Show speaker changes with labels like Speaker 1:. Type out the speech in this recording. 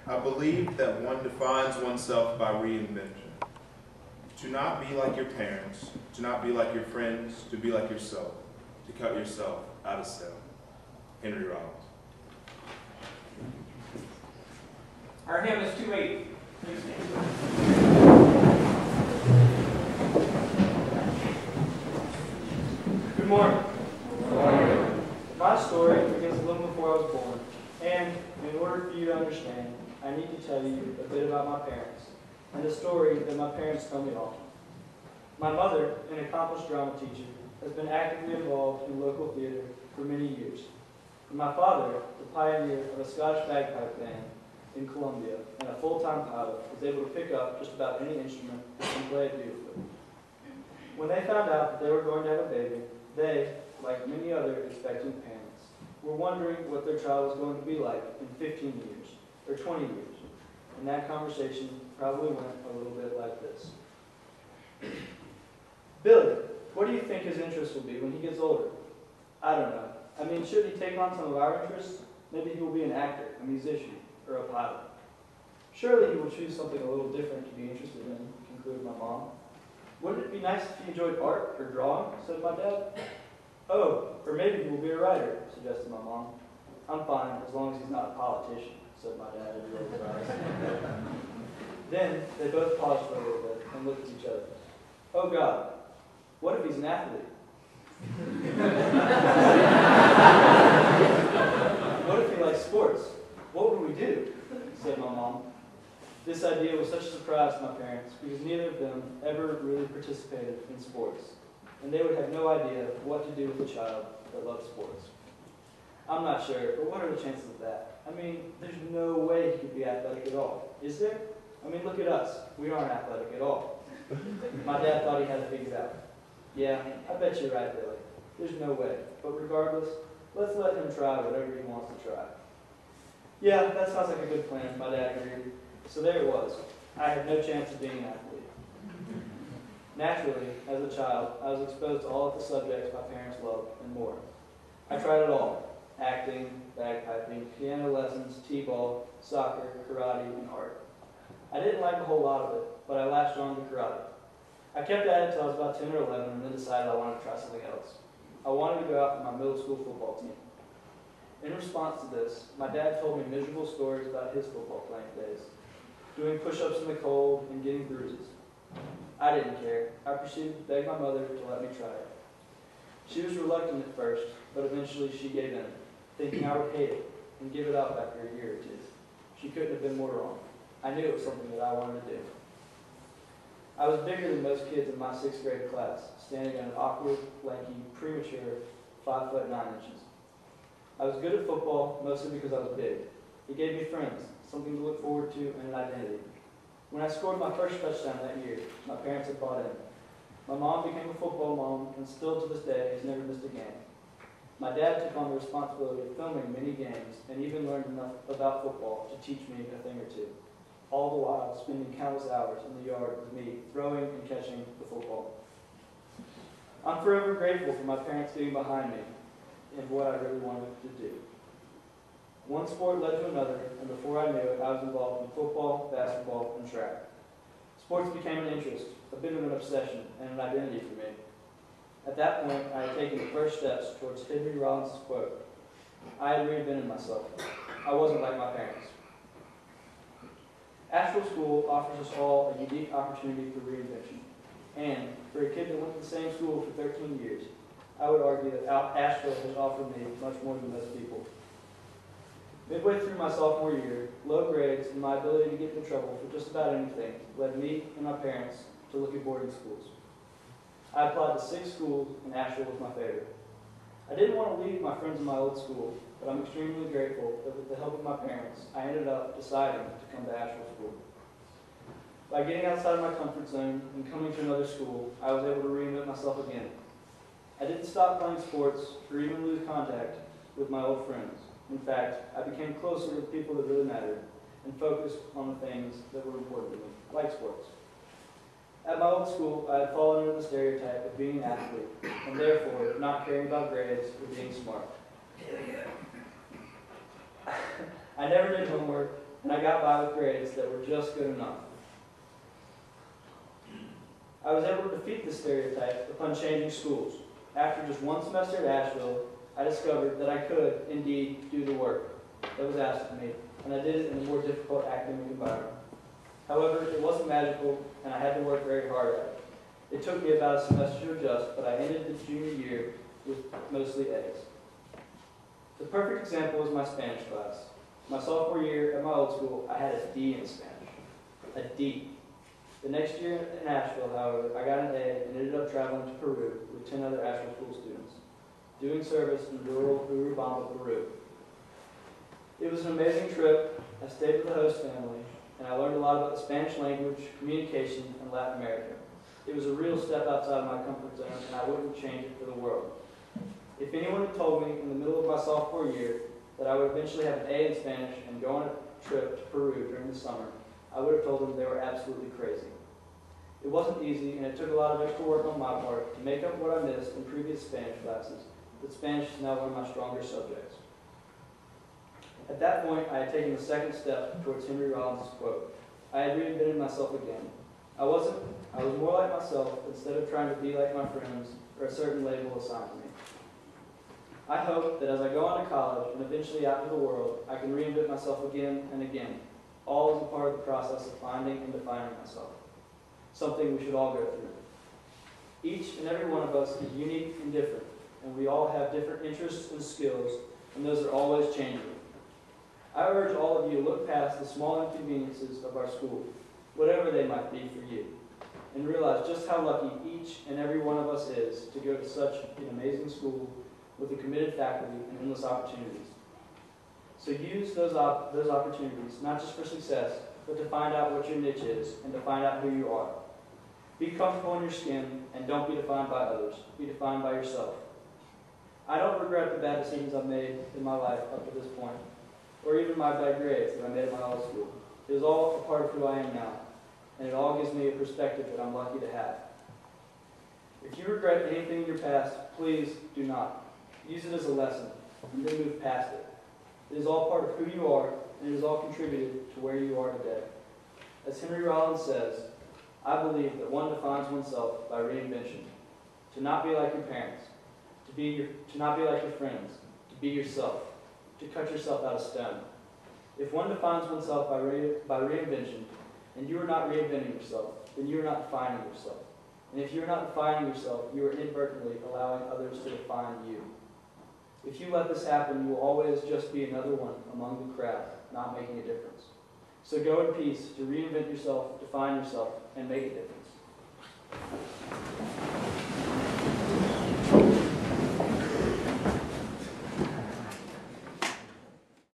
Speaker 1: I believe that one defines oneself by reinvention. To not be like your parents, to not be like your friends, to be like yourself, to cut yourself out of stone. Henry Rollins.
Speaker 2: Our hymn is 280. Please stand. Good morning. Good morning. My story begins a little before I was born, and in order for you to understand, I need to tell you a bit about my parents, and a story that my parents tell me often. My mother, an accomplished drama teacher, has been actively involved in local theater for many years. And my father, the pioneer of a Scottish bagpipe band in Columbia and a full-time pilot, was able to pick up just about any instrument and play it beautifully. When they found out that they were going to have a baby, they, like many other expectant parents, were wondering what their child was going to be like in 15 years or 20 years. And that conversation probably went a little bit like this. Billy, what do you think his interests will be when he gets older? I don't know. I mean, should he take on some of our interests? Maybe he will be an actor, a musician, or a pilot. Surely he will choose something a little different to be interested in, concluded my mom. Wouldn't it be nice if he enjoyed art or drawing, said my dad. Oh, or maybe he will be a writer, suggested my mom. I'm fine, as long as he's not a politician, said my dad as he rolled his eyes. Then they both paused for a little bit and looked at each other. Oh God, what if he's an athlete? What if he likes sports? What would we do? Said my mom. This idea was such a surprise to my parents because neither of them ever really participated in sports, and they would have no idea what to do with a child that loves sports. I'm not sure, but what are the chances of that? I mean, there's no way he could be athletic at all, is there? I mean, look at us. We aren't athletic at all. My dad thought he had it figured out. Yeah, I bet you're right, Billy. There's no way. But regardless, let's let him try whatever he wants to try. Yeah, that sounds like a good plan, my dad agreed. So there it was. I had no chance of being an athlete. Naturally, as a child, I was exposed to all of the subjects my parents loved and more. I tried it all: acting, bagpiping, piano lessons, t-ball, soccer, karate, and art. I didn't like a whole lot of it, but I latched on to karate. I kept at it until I was about 10 or 11 and then decided I wanted to try something else. I wanted to go out for my middle school football team. In response to this, my dad told me miserable stories about his football playing days, doing push-ups in the cold and getting bruises. I didn't care. I proceeded to beg my mother to let me try it. She was reluctant at first, but eventually she gave in, thinking I would hate it and give it up after a year or two. She couldn't have been more wrong. I knew it was something that I wanted to do. I was bigger than most kids in my 6th grade class, standing at an awkward, lanky, premature 5'9". I was good at football, mostly because I was big. It gave me friends, something to look forward to, and an identity. When I scored my first touchdown that year, my parents had bought in. My mom became a football mom, and still to this day has never missed a game. My dad took on the responsibility of filming many games, and even learned enough about football to teach me a thing or two, all the while spending countless hours in the yard with me, throwing and catching the football. I'm forever grateful for my parents being behind me in what I really wanted to do. One sport led to another, and before I knew it, I was involved in football, basketball, and track. Sports became an interest, a bit of an obsession, and an identity for me. At that point, I had taken the first steps towards Henry Rollins' quote. I had reinvented myself. I wasn't like my parents. Asheville School offers us all a unique opportunity for reinvention. And for a kid that went to the same school for 13 years, I would argue that Asheville has offered me much more than most people. Midway through my sophomore year, low grades and my ability to get into trouble for just about anything led me and my parents to look at boarding schools. I applied to 6 schools, and Asheville was my favorite. I didn't want to leave my friends in my old school, but I'm extremely grateful that with the help of my parents, I ended up deciding to come to Asheville School. By getting outside of my comfort zone and coming to another school, I was able to reinvent myself again. I didn't stop playing sports or even lose contact with my old friends. In fact, I became closer with people that really mattered and focused on the things that were important to me, like sports. At my old school, I had fallen into the stereotype of being an athlete and therefore not caring about grades or being smart. I never did homework, and I got by with grades that were just good enough. I was able to defeat this stereotype upon changing schools. After just one semester at Asheville, I discovered that I could, indeed, do the work that was asked of me, and I did it in a more difficult academic environment. However, it wasn't magical, and I had to work very hard at it. It took me about a semester to adjust, but I ended the junior year with mostly A's. The perfect example was my Spanish class. My sophomore year at my old school, I had a D in Spanish. A D. The next year in Asheville, however, I got an A and ended up traveling to Peru with 10 other Asheville school students, doing service in rural Urubamba, Peru. It was an amazing trip. I stayed with the host family, and I learned a lot about the Spanish language, communication, and Latin America. It was a real step outside of my comfort zone, and I wouldn't change it for the world. If anyone had told me in the middle of my sophomore year that I would eventually have an A in Spanish and go on a trip to Peru during the summer, I would have told them they were absolutely crazy. It wasn't easy, and it took a lot of extra work on my part to make up what I missed in previous Spanish classes, but Spanish is now one of my stronger subjects. At that point, I had taken the second step towards Henry Rollins' quote. I had reinvented myself again. I was more like myself instead of trying to be like my friends or a certain label assigned to me. I hope that as I go on to college and eventually out into the world, I can reinvent myself again and again, all as a part of the process of finding and defining myself, something we should all go through. Each and every one of us is unique and different, and we all have different interests and skills, and those are always changing. I urge all of you to look past the small inconveniences of our school, whatever they might be for you, and realize just how lucky each and every one of us is to go to such an amazing school with a committed faculty and endless opportunities. So use those opportunities, not just for success, but to find out what your niche is and to find out who you are. Be comfortable in your skin and don't be defined by others. Be defined by yourself. I don't regret the bad decisions I've made in my life up to this point, or even my bad grades that I made at my old school. It is all a part of who I am now, and it all gives me a perspective that I'm lucky to have. If you regret anything in your past, please do not. Use it as a lesson, and then move past it. It is all part of who you are, and it has all contributed to where you are today. As Henry Rollins says, I believe that one defines oneself by reinvention. To not be like your parents, to not be like your friends, to be yourself, to cut yourself out of stone. If one defines oneself by reinvention, and you are not reinventing yourself, then you are not defining yourself. And if you are not defining yourself, you are inadvertently allowing others to define you. If you let this happen, you will always just be another one among the crowd, not making a difference. So go in peace to reinvent yourself, define yourself, and make a difference.